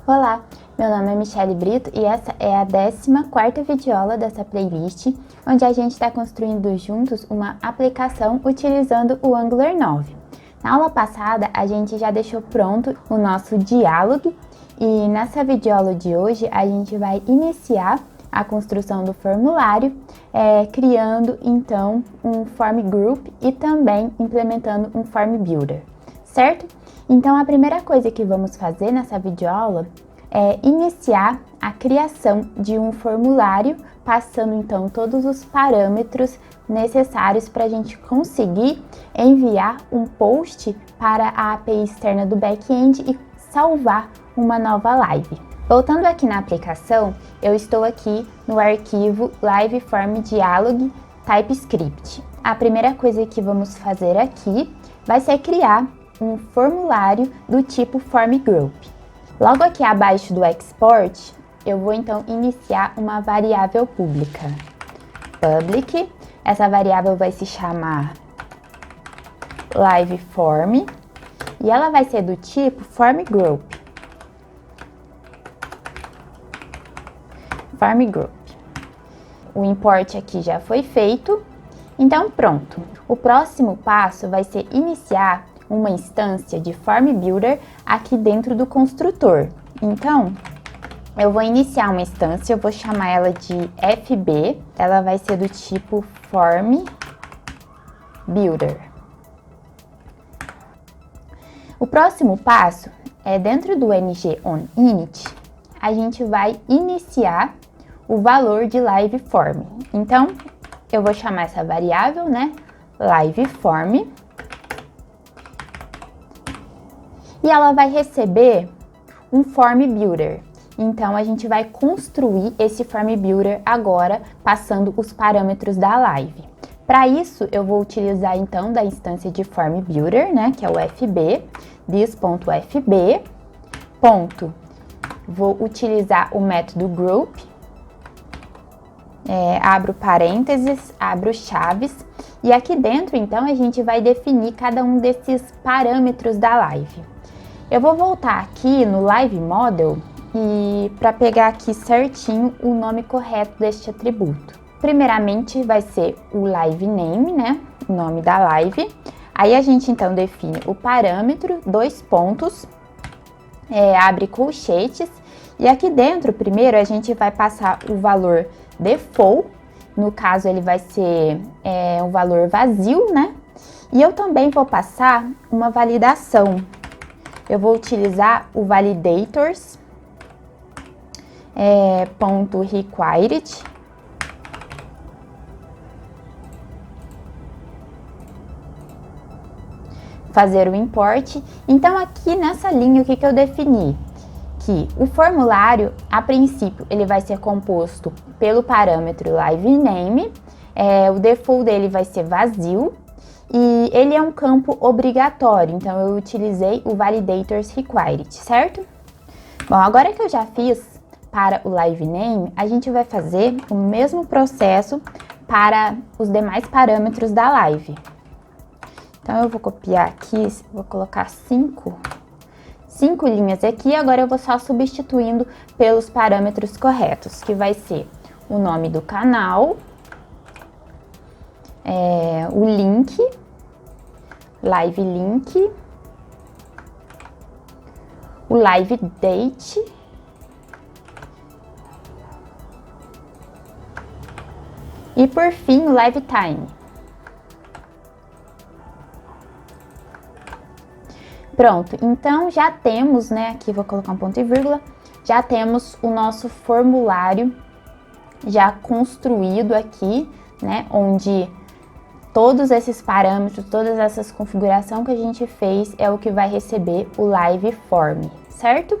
Olá, meu nome é Michele Brito e essa é a 14ª videoaula dessa playlist, onde a gente está construindo juntos uma aplicação utilizando o Angular 9. Na aula passada, a gente já deixou pronto o nosso diálogo e nessa videoaula de hoje a gente vai iniciar a construção do formulário, criando então um Form Group e também implementando um Form Builder, certo? Então a primeira coisa que vamos fazer nessa videoaula é iniciar a criação de um formulário, passando então todos os parâmetros necessários para a gente conseguir enviar um post para a API externa do back-end e salvar uma nova live. Voltando aqui na aplicação, eu estou aqui no arquivo Live Form Dialog TypeScript. A primeira coisa que vamos fazer aqui vai ser criar um formulário do tipo Form Group. Logo aqui abaixo do export, eu vou então iniciar uma variável pública. Public, essa variável vai se chamar LiveForm e ela vai ser do tipo Form Group. Form Group. O import aqui já foi feito, então pronto. O próximo passo vai ser iniciar uma instância de Form Builder aqui dentro do construtor. Então, eu vou iniciar uma instância, eu vou chamar ela de FB, ela vai ser do tipo Form Builder. O próximo passo é dentro do ng-on-init, a gente vai iniciar o valor de LiveForm. Então, eu vou chamar essa variável, LiveForm, e ela vai receber um Form Builder. Então, a gente vai construir esse Form Builder agora, passando os parâmetros da live. Para isso, eu vou utilizar então da instância de Form Builder, que é o FB, this.fb. Vou utilizar o método group, abro parênteses, abro chaves, e aqui dentro então a gente vai definir cada um desses parâmetros da live. Eu vou voltar aqui no Live Model e para pegar aqui certinho o nome correto deste atributo. Primeiramente vai ser o Live Name, o nome da live. Aí a gente então define o parâmetro, dois pontos, abre colchetes, e aqui dentro primeiro a gente vai passar o valor default, no caso ele vai ser um valor vazio, E eu também vou passar uma validação. Eu vou utilizar o validators .required. Fazer o import. Então aqui nessa linha o que eu defini? Que o formulário, a princípio, ele vai ser composto pelo parâmetro LiveName, o default dele vai ser vazio, e ele é um campo obrigatório, então eu utilizei o validators required, certo? Bom, agora que eu já fiz para o LiveName, a gente vai fazer o mesmo processo para os demais parâmetros da live. Então eu vou copiar aqui, vou colocar 5 linhas aqui, agora eu vou só substituindo pelos parâmetros corretos, que vai ser o nome do canal, o link, live link, o live date, e por fim o live time. Pronto, então já temos, aqui vou colocar um ponto e vírgula, já temos o nosso formulário já construído aqui, onde todos esses parâmetros, todas essas configurações que a gente fez é o que vai receber o LiveForm, certo?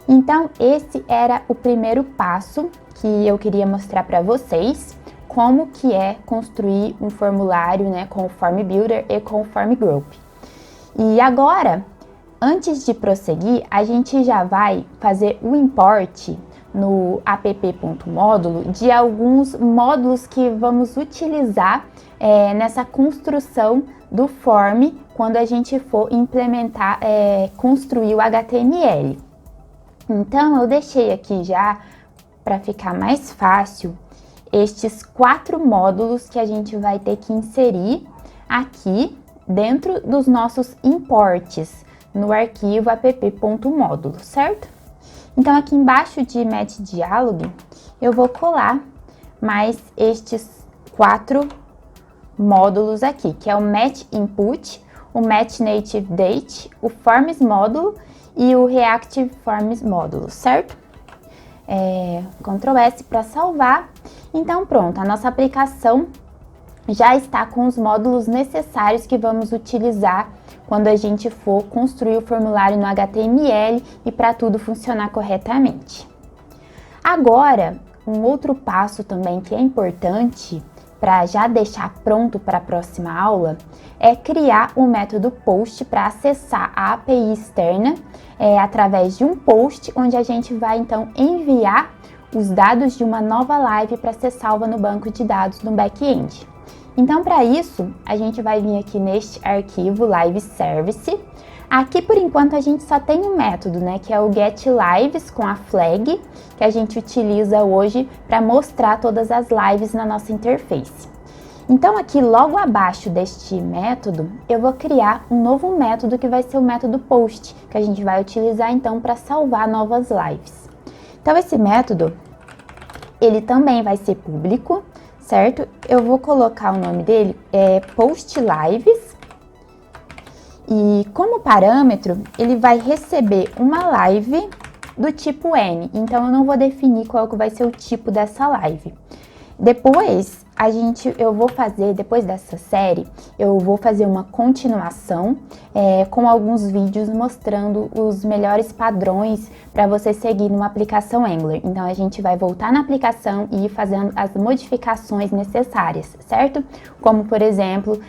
Então, esse era o primeiro passo que eu queria mostrar para vocês, como que é construir um formulário, com o Form Builder e com o Form Group. E agora, antes de prosseguir, a gente já vai fazer o import no app.módulo de alguns módulos que vamos utilizar nessa construção do form quando a gente for implementar, construir o HTML. Então, eu deixei aqui já, para ficar mais fácil, estes 4 módulos que a gente vai ter que inserir aqui dentro dos nossos imports no arquivo app.módulo, certo? Então, aqui embaixo de Match Dialog, eu vou colar mais estes 4 módulos aqui, que é o Match Input, o Match Native Date, o Forms módulo e o Reactive Forms módulo, certo? Ctrl S para salvar. Então pronto, a nossa aplicação já está com os módulos necessários que vamos utilizar quando a gente for construir o formulário no HTML e para tudo funcionar corretamente. Agora, um outro passo também que é importante para já deixar pronto para a próxima aula é criar um método post para acessar a API externa através de um post, onde a gente vai então enviar os dados de uma nova live para ser salva no banco de dados no back-end. Então, para isso, a gente vai vir aqui neste arquivo Live Service. Aqui, por enquanto, a gente só tem um método, né, que é o getLives com a flag, que a gente utiliza hoje para mostrar todas as lives na nossa interface. Então, aqui logo abaixo deste método, eu vou criar um novo método que vai ser o método post, que a gente vai utilizar então para salvar novas lives. Então, esse método, ele também vai ser público, certo? Eu vou colocar o nome dele, postLives, e como parâmetro, ele vai receber uma live do tipo N, então eu não vou definir qual que vai ser o tipo dessa live. Depois, depois dessa série, eu vou fazer uma continuação com alguns vídeos mostrando os melhores padrões para você seguir numa aplicação Angular. Então, a gente vai voltar na aplicação e ir fazendo as modificações necessárias, certo? Como, por exemplo,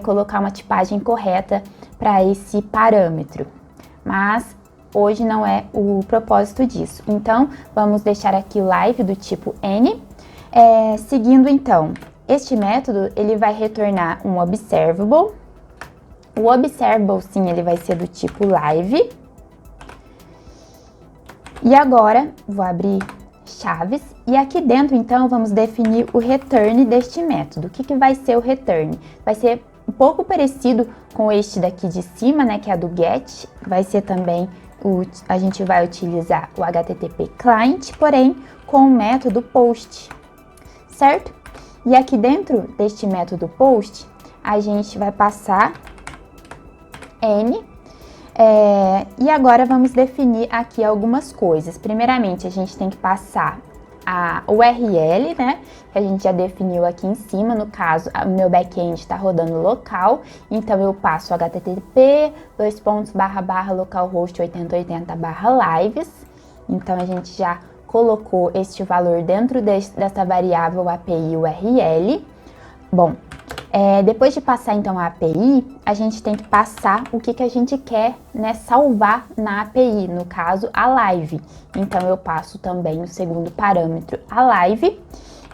colocar uma tipagem correta para esse parâmetro. Mas hoje não é o propósito disso. Então, vamos deixar aqui live do tipo N. Seguindo então, este método ele vai retornar um observable. O observable, sim, ele vai ser do tipo live. E agora, vou abrir chaves. E aqui dentro, então, vamos definir o return deste método. O que vai ser o return? Vai ser um pouco parecido com este daqui de cima, né, que é a do get. Vai ser também, a gente vai utilizar o HTTP client, porém, com o método post. Certo? E aqui dentro deste método post, a gente vai passar N. E agora vamos definir aqui algumas coisas. Primeiramente, a gente tem que passar a URL, né? Que a gente já definiu aqui em cima. No caso, o meu back-end está rodando local. Então, eu passo http://localhost 8080/lives. Então, a gente já colocou este valor dentro dessa variável API URL. Bom, depois de passar então a API, a gente tem que passar o que a gente quer, né, salvar na API, no caso a live. Então eu passo também o segundo parâmetro, a live.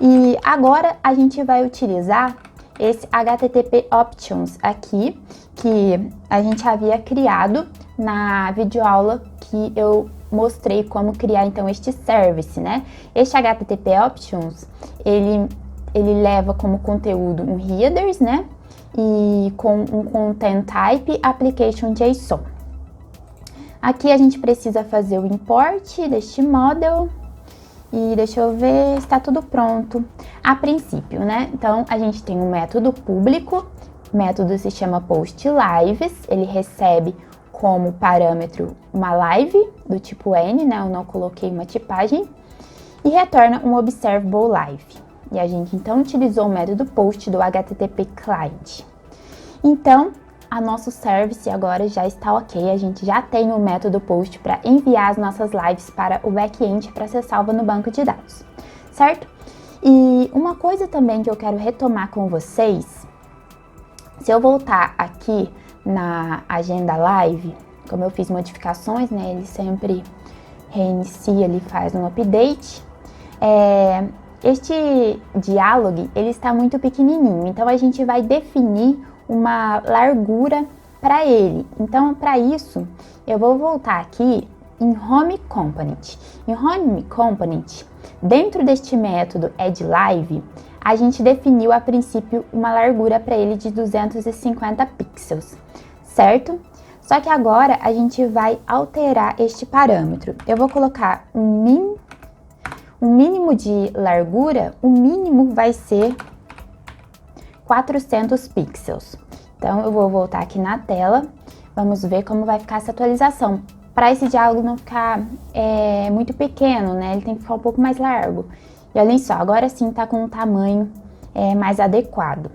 E agora a gente vai utilizar esse HTTP Options aqui, que a gente havia criado na videoaula que eu mostrei como criar então este service, né? Este HTTP Options, ele leva como conteúdo um headers, né? E com um content type application JSON. Aqui a gente precisa fazer o import deste model e deixa eu ver, está tudo pronto a princípio, né? Então a gente tem um método público, o método se chama postLives, ele recebe como parâmetro uma live do tipo N, né? Eu não coloquei uma tipagem, e retorna um observable live. E a gente então utilizou o método post do HTTP client. Então, a nosso service agora já está ok, a gente já tem o método post para enviar as nossas lives para o back-end para ser salva no banco de dados, certo? E uma coisa também que eu quero retomar com vocês, se eu voltar aqui na agenda live, como eu fiz modificações, né, ele sempre reinicia, ele faz um update. Este diálogo, ele está muito pequenininho, então a gente vai definir uma largura para ele. Então, para isso, eu vou voltar aqui em Home Component. Em Home Component, dentro deste método addLive, a gente definiu a princípio uma largura para ele de 250 pixels, certo? Só que agora a gente vai alterar este parâmetro. Eu vou colocar um mínimo de largura, o mínimo vai ser 400 pixels. Então, eu vou voltar aqui na tela, vamos ver como vai ficar essa atualização. Para esse diálogo não ficar muito pequeno, né? Ele tem que ficar um pouco mais largo. E olhem só, agora sim tá com um tamanho mais adequado.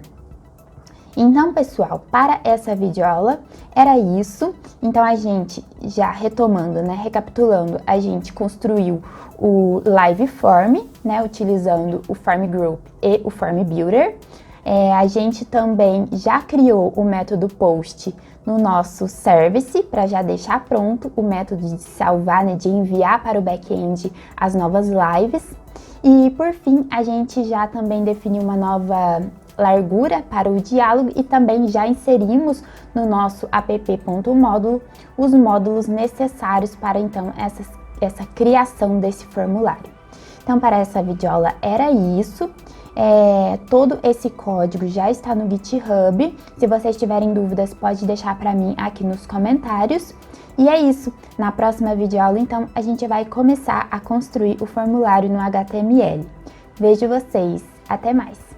Então, pessoal, para essa videoaula era isso. Então, a gente, já retomando, né, recapitulando, a gente construiu o Live Form, né, utilizando o Form Group e o Form Builder. A gente também já criou o método Post no nosso Service, para já deixar pronto o método de salvar, né, de enviar para o back-end as novas lives. E, por fim, a gente já também definiu uma nova largura para o diálogo e também já inserimos no nosso app.módulo os módulos necessários para então essa criação desse formulário. Então, para essa videoaula era isso. Todo esse código já está no GitHub. Se vocês tiverem dúvidas, pode deixar para mim aqui nos comentários. E é isso. Na próxima videoaula, então, a gente vai começar a construir o formulário no HTML. Vejo vocês. Até mais!